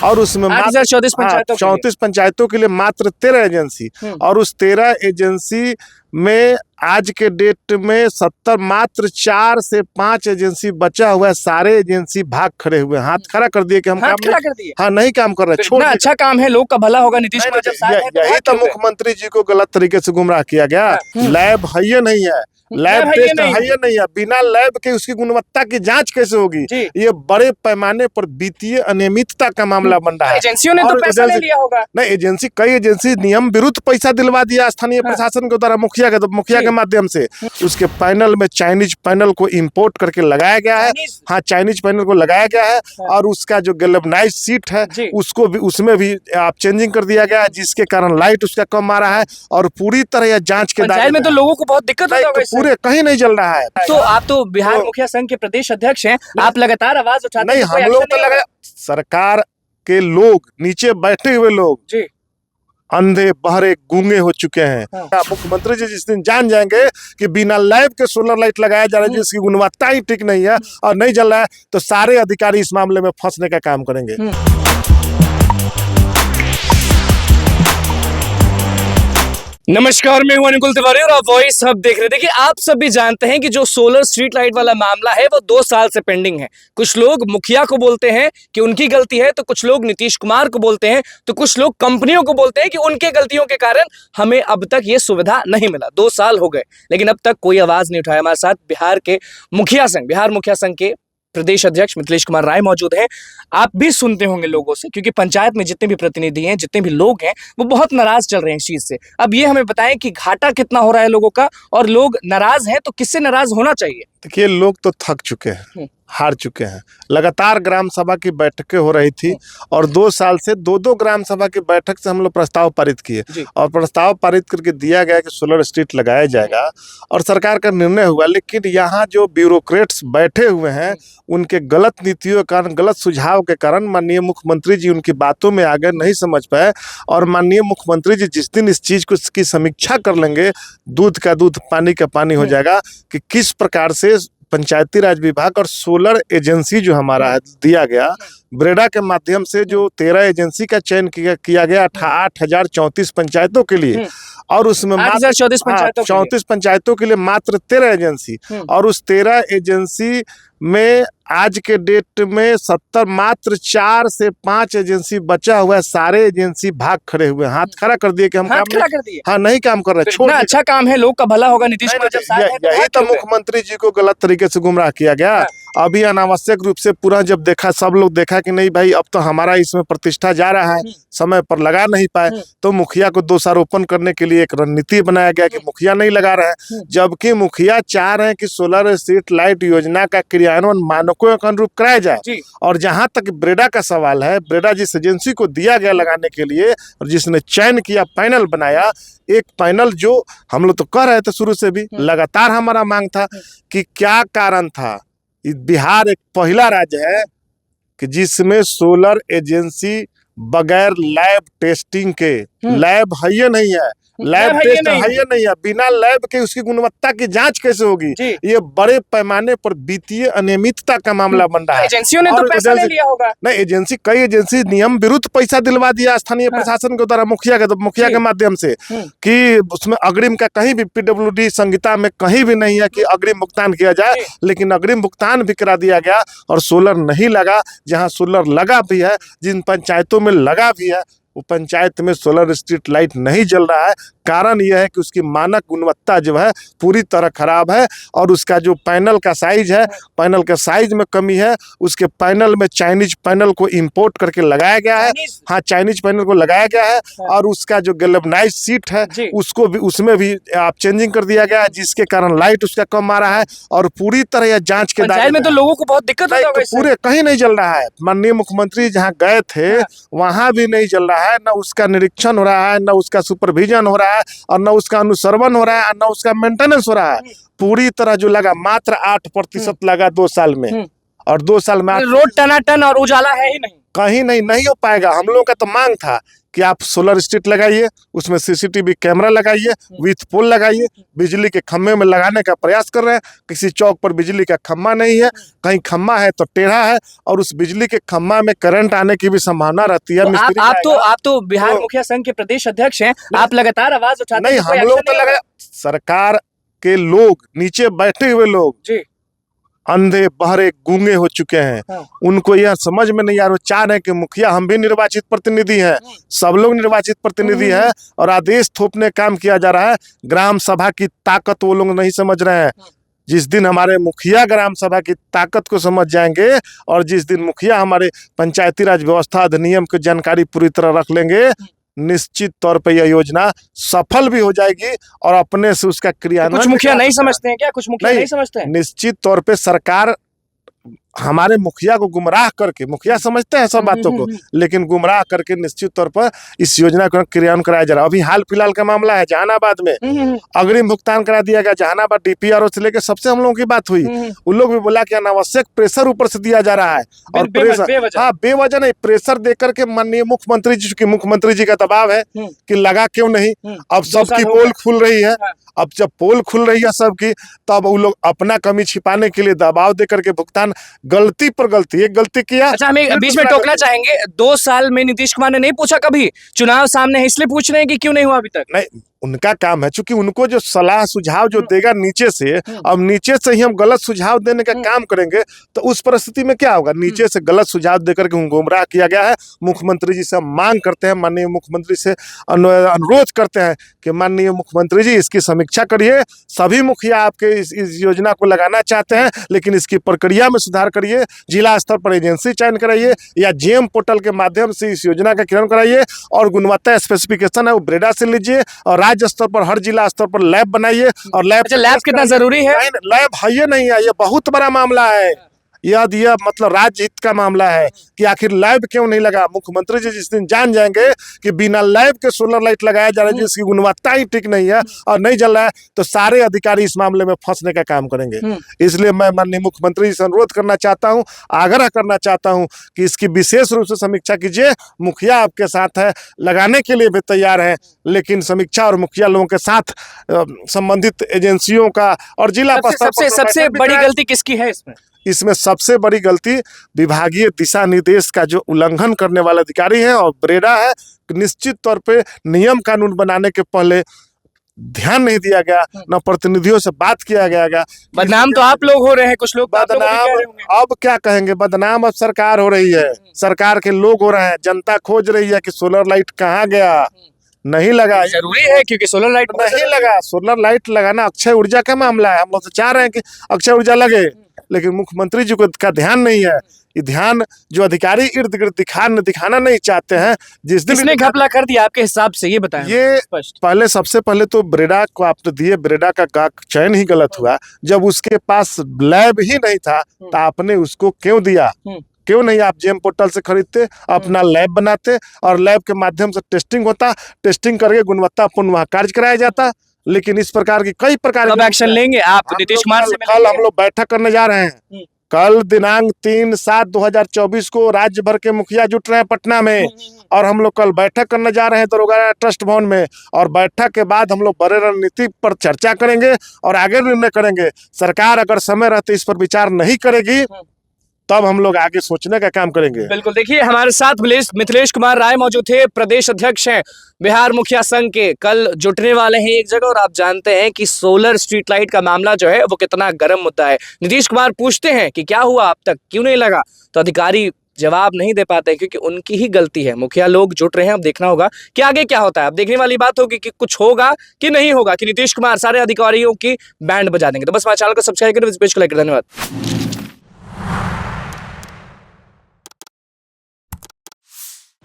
और उसमें 8,034 पंचायतों के लिए। 34 पंचायतों के लिए मात्र 13 एजेंसी, और उस 13 एजेंसी में आज के डेट में 70 मात्र 4 से 5 एजेंसी बचा हुआ है। सारे एजेंसी भाग खड़े हुए हैं, हाथ खड़ा कर दिए कि हम हाथ काम खड़ा नहीं, कर दिए। हाँ नहीं काम कर रहे, छोड़ इतना अच्छा काम है, लोग का भला होगा, नीतीश कुमार जब साथ है तो यही भाग तो क्यों गए? मुख्यमंत्री जी को गलत तरीके से गुमराह किया गया। लैब है ये नहीं है, लैब टेस्ट है ये नहीं है, बिना लैब के उसकी गुणवत्ता की जांच कैसे होगी? ये बड़े पैमाने पर वित्तीय अनियमितता का मामला बन रहा है। एजेंसियों ने तो पैसा ले लिया होगा। नहीं, एजेंसी, कई एजेंसी नियम विरुद्ध पैसा दिलवा दिया स्थानीय प्रशासन के द्वारा, मुखिया के माध्यम से। उसके पैनल में चाइनीज पैनल को इंपोर्ट करके लगाया गया है। हाँ, चाइनीज पैनल को लगाया गया है, और उसका जो गैल्वेनाइज्ड सीट है उसको भी, उसमें भी आप चेंजिंग कर दिया गया है, जिसके कारण लाइट उसका कम आ रहा है। और पूरी तरह यह जांच के दायरे में तो लोगों को बहुत दिक्कत होता है, पूरे कहीं नहीं चल रहा है। तो आप तो बिहार मुखिया संघ के प्रदेश अध्यक्ष हैं, आप लगातार आवाज उठाते हैं। नहीं, हम लोग तो लगा, सरकार के लोग, नीचे बैठे हुए लोग जी अंधे बहरे गूंगे हो चुके हैं। मुख्यमंत्री जी जिस दिन जान जाएंगे कि बिना लैब के सोलर लाइट लगाया जा रहा है, जिसकी गुणवत्ता ही ठीक नहीं है और नहीं जल रहा है, तो सारे अधिकारी इस मामले में फंसने का काम करेंगे। नमस्कार, मैं हूं अनुकुल तिवारी और आप वॉइस हब देख रहे थे। कि आप सब भी जानते हैं कि जो सोलर स्ट्रीट लाइट वाला मामला है वो 2 साल से पेंडिंग है। कुछ लोग मुखिया को बोलते हैं कि उनकी गलती है, तो कुछ लोग नीतीश कुमार को बोलते हैं, तो कुछ लोग कंपनियों को बोलते हैं कि उनके गलतियों के कारण हमें अब तक ये सुविधा नहीं मिला। 2 साल हो गए लेकिन अब तक कोई आवाज नहीं उठाया। हमारे साथ बिहार मुखिया संघ के प्रदेश अध्यक्ष मिथिलेश कुमार राय मौजूद हैं। आप भी सुनते होंगे लोगों से, क्योंकि पंचायत में जितने भी प्रतिनिधि हैं, जितने भी लोग हैं, वो बहुत नाराज चल रहे हैं इस चीज से। अब ये हमें बताएं कि घाटा कितना हो रहा है लोगों का, और लोग नाराज हैं तो किससे नाराज होना चाहिए? देखिए, लोग तो थक चुके हैं, हार चुके हैं। लगातार ग्राम सभा की बैठकें हो रही थी, और 2 साल से 2 ग्राम सभा की बैठक से हम लोग प्रस्ताव पारित किए, और प्रस्ताव पारित करके दिया गया कि सोलर स्ट्रीट लगाया जाएगा, और सरकार का निर्णय हुआ। लेकिन यहाँ जो ब्यूरोक्रेट्स बैठे हुए हैं, उनके गलत नीतियों के कारण, गलत सुझाव के कारण माननीय मुख्यमंत्री जी उनकी बातों में आगे नहीं समझ पाए। और माननीय मुख्यमंत्री जी जिस दिन इस चीज की समीक्षा कर लेंगे, दूध का दूध पानी का पानी हो जाएगा कि किस प्रकार से पंचायती राज विभाग और सोलर एजेंसी जो हमारा है दिया गया, ब्रेडा के माध्यम से जो 13 एजेंसी का चयन किया गया 8,034 पंचायतों के लिए, और उसमें 34 पंचायतों के लिए मात्र 13 एजेंसी, और उस 13 एजेंसी में आज के डेट में 70 मात्र 4 से 5 एजेंसी बचा हुआ है। सारे एजेंसी भाग खड़े हुए हैं, हाथ खड़ा कर दिए कि हम काम नहीं, हाँ नहीं काम कर रहे, छोड़। अच्छा काम है, लोग का भला होगा, नीतीश कुमार जब साथ है तो यही तो मुख्यमंत्री जी को गलत तरीके से गुमराह किया गया। अभी अनावश्यक रूप से पूरा जब देखा, सब लोग देखा कि नहीं भाई अब तो हमारा इसमें प्रतिष्ठा जा रहा है, समय पर लगा नहीं पाए, तो मुखिया को दोषारोपण करने के लिए एक रणनीति बनाया गया कि मुखिया नहीं लगा रहे हैं, जबकि मुखिया चाह रहे हैं कि सोलर स्ट्रीट लाइट योजना का क्रियान्वयन मानकों के अनुरूप कराया जाए। और जहां तक ब्रेडा का सवाल है, ब्रेडा जिस एजेंसी को दिया गया लगाने के लिए और जिसने चयन किया, पैनल बनाया, एक पैनल जो हम लोग तो कह रहे थे शुरू से भी, लगातार हमारा मांग था कि क्या कारण था। बिहार एक पहला राज्य है कि जिसमें सोलर एजेंसी बगैर लैब टेस्टिंग के, लैब है ये नहीं है, लैब टेस्ट है ये नहीं है, बिना लैब के उसकी गुणवत्ता की जांच कैसे होगी? ये बड़े पैमाने पर वित्तीय अनियमितता का मामला बन रहा है। एजेंसियों ने तो पैसा ले लिया होगा। नहीं, एजेंसी, कई एजेंसी नियम विरुद्ध पैसा दिलवा दिया स्थानीय प्रशासन के द्वारा, मुखिया के माध्यम से, कि उसमें अग्रिम का कहीं भी PWD संहिता में कहीं भी नहीं है कि अग्रिम भुगतान किया जाए, लेकिन अग्रिम भुगतान भी करा दिया गया और सोलर नहीं लगा। जहाँ सोलर लगा भी है, जिन पंचायतों में लगा भी है, वो पंचायत में सोलर स्ट्रीट लाइट नहीं जल रहा है। कारण यह है कि उसकी मानक गुणवत्ता जो है पूरी तरह खराब है, और उसका जो पैनल का साइज है, पैनल के साइज में कमी है। उसके पैनल में चाइनीज पैनल को इंपोर्ट करके लगाया गया है, हाँ चाइनीज पैनल को लगाया गया है, और उसका जो गैल्वेनाइज्ड सीट है उसको भी, उसमें भी आप चेंजिंग कर दिया गया है, जिसके कारण लाइट उसका कम आ रहा है। और पूरी तरह यह जांच के दायरे में, तो लोगों को बहुत दिक्कत होता है, पूरे कहीं नहीं जल रहा है। माननीय मुख्यमंत्री जहाँ गए थे वहां भी नहीं जल रहा है, न उसका निरीक्षण हो रहा है, न उसका सुपरविजन हो रहा है, और न उसका अनुसरण हो रहा है, न उसका मेंटेनेंस हो रहा है। पूरी तरह जो लगा मात्र 8% लगा 2 साल में, और 2 साल में रोड टनाटन और उजाला है ही नहीं। कहीं नहीं हो पाएगा। हम लोगों का तो मांग था कि आप सोलर स्ट्रीट लगाइए, उसमें सीसीटीवी कैमरा लगाइए, विथ पोल लगाइए, बिजली के खम्भे में लगाने का प्रयास कर रहे हैं। किसी चौक पर बिजली का खम्भा नहीं है, कहीं खम्भा है तो टेढ़ा है, और उस बिजली के खम्भा में करंट आने की भी संभावना रहती है। तो आप तो बिहार मुखिया संघ के प्रदेश अध्यक्ष हैं, आप लगातार आवाज उठाते हैं। नहीं, हम लोग तो लगा, सरकार के लोग, नीचे बैठे हुए लोग जी अंधे बहरे गूंगे हो चुके हैं। हाँ। उनको यह समझ में नहीं आ रहा, चाह रहे कि मुखिया हम भी निर्वाचित प्रतिनिधि हैं, सब लोग निर्वाचित प्रतिनिधि हैं, और आदेश थोपने काम किया जा रहा है। ग्राम सभा की ताकत वो लोग नहीं समझ रहे हैं। जिस दिन हमारे मुखिया ग्राम सभा की ताकत को समझ जाएंगे, और जिस दिन मुखिया हमारे पंचायती राज व्यवस्था अधिनियम की जानकारी पूरी तरह रख लेंगे, निश्चित तौर पे यह योजना सफल भी हो जाएगी और अपने से उसका क्रियान्वयन। कुछ मुखिया नहीं समझते हैं क्या? कुछ मुखिया नहीं समझते हैं। निश्चित तौर पे सरकार हमारे मुखिया को गुमराह करके, मुखिया समझते हैं सब बातों को, लेकिन गुमराह करके निश्चित तौर पर इस योजना को क्रियान्वयन कराया जा रहा है। अभी हाल फिलहाल का मामला है जहानाबाद में, अग्रिम भुगतान करा दिया गया। जहानाबाद डीपीआरओ से लेकर सबसे हम लोगों की बात हुई, उन लोग भी बोला कि अनावश्यक प्रेशर ऊपर से दिया जा रहा है, और प्रेशर, हाँ बेवजह नहीं, प्रेशर देकर के माननीय मुख्यमंत्री जी, चूंकि मुख्यमंत्री जी का दबाव है कि लगा क्यों नहीं। अब सबकी पोल खुल रही है, अब जब पोल खुल रही है सबकी, तब वो लोग अपना कमी छिपाने के लिए दबाव दे करके भुगतान, गलती पर गलती, एक गलती किया। अच्छा, हमें बीच में टोकना चाहेंगे, 2 साल में नीतीश कुमार ने नहीं पूछा कभी, चुनाव सामने है इसलिए पूछ रहे हैं कि क्यों नहीं हुआ अभी तक? नहीं, उनका काम है, चूंकि उनको जो सलाह सुझाव जो देगा नीचे से, अब नीचे से ही हम गलत सुझाव देने का काम करेंगे तो उस परिस्थिति में क्या होगा? नीचे से गलत सुझाव देकर के गुमराह किया गया है। मुख्यमंत्री जी से हम मांग करते हैं, माननीय मुख्यमंत्री से अनुरोध करते हैं कि माननीय मुख्यमंत्री जी इसकी समीक्षा करिए। सभी मुखिया आपके इस योजना को लगाना चाहते हैं, लेकिन इसकी प्रक्रिया में सुधार करिए। जिला स्तर पर एजेंसी चयन कराइए, या जेम पोर्टल के माध्यम से इस योजना का क्रियान्वयन कराइए, और गुणवत्ता स्पेसिफिकेशन है वो ब्रेडा से लीजिए, और राज्य स्तर पर, हर जिला स्तर पर लैब बनाइए। और लैब कितना जरूरी है? लैब है ये नहीं है, ये बहुत बड़ा मामला है। यह मतलब राज्य हित का मामला है कि आखिर लैब क्यों नहीं लगा। मुख्यमंत्री जी जिस दिन जान जाएंगे कि बिना लैब के सोलर लाइट लगाया जा रहा है, जिसकी गुणवत्ता ही ठीक नहीं है और नहीं जल रहा है, तो सारे अधिकारी इस मामले में फंसने का काम करेंगे। इसलिए मैं माननीय मुख्यमंत्री जी से अनुरोध करना चाहता हूं, आग्रह करना चाहता हूं कि इसकी विशेष रूप से समीक्षा कीजिए। मुखिया आपके साथ है, लगाने के लिए भी तैयार है, लेकिन समीक्षा और मुखिया लोगों के साथ संबंधित एजेंसियों का और जिला सबसे बड़ी गलती किसकी है इसमें? इसमें सबसे बड़ी गलती विभागीय दिशा निर्देश का जो उल्लंघन करने वाला अधिकारी है और ब्रेडा है। निश्चित तौर पे नियम कानून बनाने के पहले ध्यान नहीं दिया गया, न प्रतिनिधियों से बात किया गया। बदनाम तो आप लोग हो रहे हैं, कुछ लोग बदनाम अब क्या कहेंगे, बदनाम अब सरकार हो रही है, सरकार के लोग हो रहे हैं। जनता खोज रही है कि सोलर लाइट कहाँ गया, नहीं लगा। जरूरी है क्योंकि सोलर लाइट नहीं लगा। सोलर लाइट लगाना अक्षय ऊर्जा का मामला है। हम लोग तो चाह रहे हैं कि अक्षय ऊर्जा लगे, लेकिन मुख्यमंत्री जी का ध्यान नहीं है। ये ध्यान जो अधिकारी इर्द गिर्द दिखाना नहीं चाहते हैं। जिस दिन इसने घपला कर दिया आपके हिसाब से, ये बताएं। ये पहले, सबसे पहले तो ब्रेडा को आपने दिए, ब्रेडा का चयन ही गलत हुआ। जब उसके पास लैब ही नहीं था तो आपने उसको क्यों दिया? क्यों नहीं आप जेम पोर्टल से खरीदते, अपना लैब बनाते और लैब के माध्यम से टेस्टिंग होता, टेस्टिंग करके गुणवत्तापूर्ण वहाँ कार्य कराया जाता। लेकिन इस प्रकार की कई प्रकार के एक्शन लेंगे आप नीतीश कुमार से? कल हम लोग बैठक करने जा रहे हैं। कल दिनांक 3/7/2024 को राज्य भर के मुखिया जुट रहे हैं पटना में, और हम लोग कल बैठक करने जा रहे हैं दरोगा ट्रस्ट भवन में। और बैठक के बाद हम लोग बड़े रणनीति पर चर्चा करेंगे और आगे निर्णय करेंगे। सरकार अगर समय रहते इस पर विचार नहीं करेगी, तब हम लोग आगे सोचने का काम करेंगे। बिल्कुल। देखिए, हमारे साथ मिथिलेश कुमार राय मौजूद थे, प्रदेश अध्यक्ष हैं बिहार मुखिया संघ के। कल जुटने वाले हैं एक जगह, और आप जानते हैं कि सोलर स्ट्रीट लाइट का मामला जो है वो कितना गर्म मुद्दा है। नीतीश कुमार पूछते हैं कि क्या हुआ, अब तक क्यों नहीं लगा, तो अधिकारी जवाब नहीं दे पाते क्योंकि उनकी ही गलती है। मुखिया लोग जुट रहे हैं, अब देखना होगा कि आगे क्या होता है। अब देखने वाली बात होगी कि कुछ होगा कि नहीं होगा, कि नीतीश कुमार सारे अधिकारियों की बैंड बजा देंगे। तो बस हमारे चैनल को सब्सक्राइब करें, इस पेज को लाइक करें। धन्यवाद।